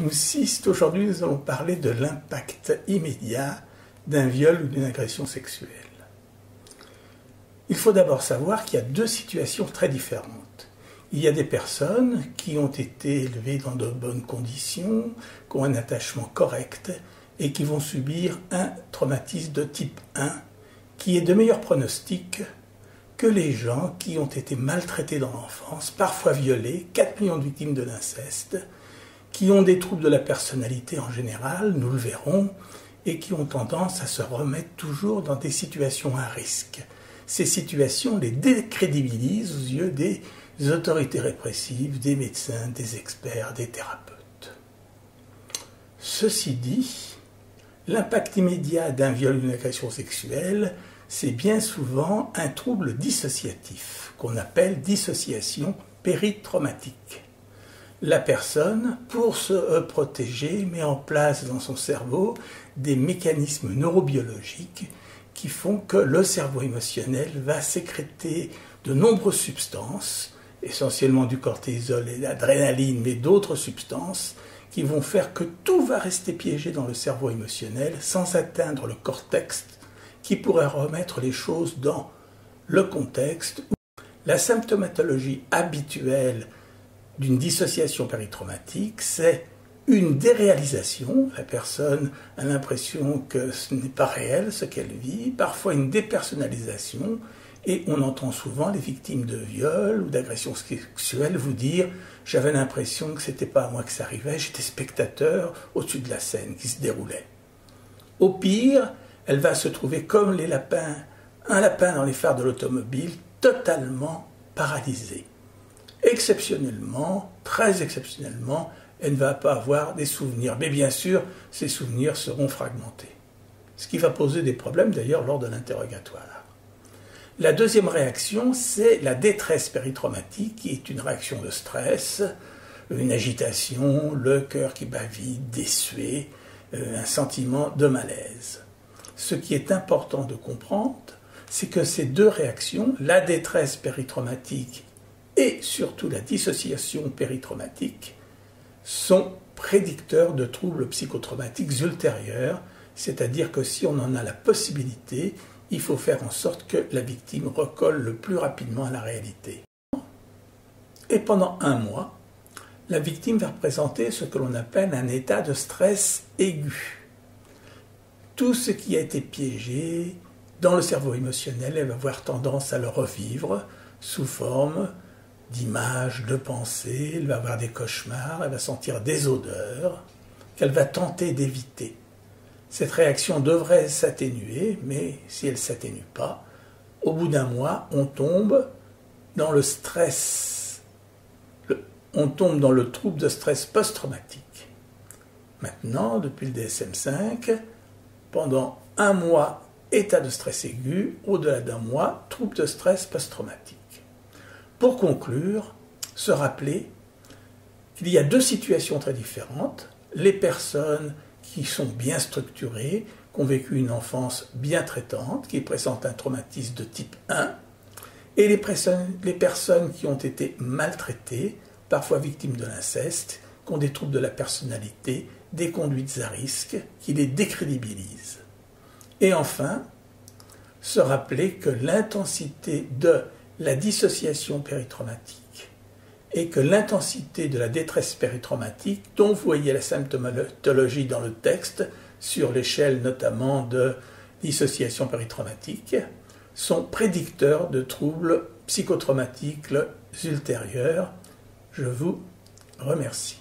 Item 6, aujourd'hui nous allons parler de l'impact immédiat d'un viol ou d'une agression sexuelle. Il faut d'abord savoir qu'il y a deux situations très différentes. Il y a des personnes qui ont été élevées dans de bonnes conditions, qui ont un attachement correct et qui vont subir un traumatisme de type 1 qui est de meilleur pronostic que les gens qui ont été maltraités dans l'enfance, parfois violés, 4 millions de victimes de l'inceste, qui ont des troubles de la personnalité en général, nous le verrons, et qui ont tendance à se remettre toujours dans des situations à risque. Ces situations les décrédibilisent aux yeux des autorités répressives, des médecins, des experts, des thérapeutes. Ceci dit, l'impact immédiat d'un viol ou d'une agression sexuelle, c'est bien souvent un trouble dissociatif, qu'on appelle dissociation péritraumatique. La personne, pour se protéger, met en place dans son cerveau des mécanismes neurobiologiques qui font que le cerveau émotionnel va sécréter de nombreuses substances, essentiellement du cortisol et de l'adrénaline, mais d'autres substances, qui vont faire que tout va rester piégé dans le cerveau émotionnel sans atteindre le cortex, qui pourrait remettre les choses dans le contexte. La symptomatologie habituelle d'une dissociation péritraumatique, c'est une déréalisation. La personne a l'impression que ce n'est pas réel ce qu'elle vit, parfois une dépersonnalisation, et on entend souvent les victimes de viol ou d'agressions sexuelles vous dire « j'avais l'impression que ce n'était pas à moi que ça arrivait, j'étais spectateur au-dessus de la scène qui se déroulait ». Au pire, elle va se trouver comme les lapins, un lapin dans les phares de l'automobile, totalement paralysée. Exceptionnellement, très exceptionnellement, elle ne va pas avoir des souvenirs. Mais bien sûr, ces souvenirs seront fragmentés. Ce qui va poser des problèmes d'ailleurs lors de l'interrogatoire. La deuxième réaction, c'est la détresse péritraumatique, qui est une réaction de stress, une agitation, le cœur qui bat vite, des suées, un sentiment de malaise. Ce qui est important de comprendre, c'est que ces deux réactions, la détresse péritraumatique et surtout la dissociation péritraumatique, sont prédicteurs de troubles psychotraumatiques ultérieurs, c'est-à-dire que si on en a la possibilité, il faut faire en sorte que la victime recolle le plus rapidement à la réalité. Et pendant 1 mois, la victime va représenter ce que l'on appelle un état de stress aigu. Tout ce qui a été piégé dans le cerveau émotionnel, elle va avoir tendance à le revivre sous forme d'images, de pensées, elle va avoir des cauchemars, elle va sentir des odeurs qu'elle va tenter d'éviter. Cette réaction devrait s'atténuer, mais si elle ne s'atténue pas, au bout d'1 mois, on tombe dans le stress, on tombe dans le trouble de stress post-traumatique. Maintenant, depuis le DSM-5, pendant 1 mois, état de stress aigu, au-delà d'1 mois, trouble de stress post-traumatique. Pour conclure, se rappeler qu'il y a deux situations très différentes. Les personnes qui sont bien structurées, qui ont vécu une enfance bien traitante, qui présentent un traumatisme de type 1, et les personnes qui ont été maltraitées, parfois victimes de l'inceste, qui ont des troubles de la personnalité, des conduites à risque, qui les décrédibilisent. Et enfin, se rappeler que l'intensité de la dissociation péritraumatique et que l'intensité de la détresse péritraumatique, dont vous voyez la symptomatologie dans le texte, sur l'échelle notamment de dissociation péritraumatique, sont prédicteurs de troubles psychotraumatiques ultérieurs. Je vous remercie.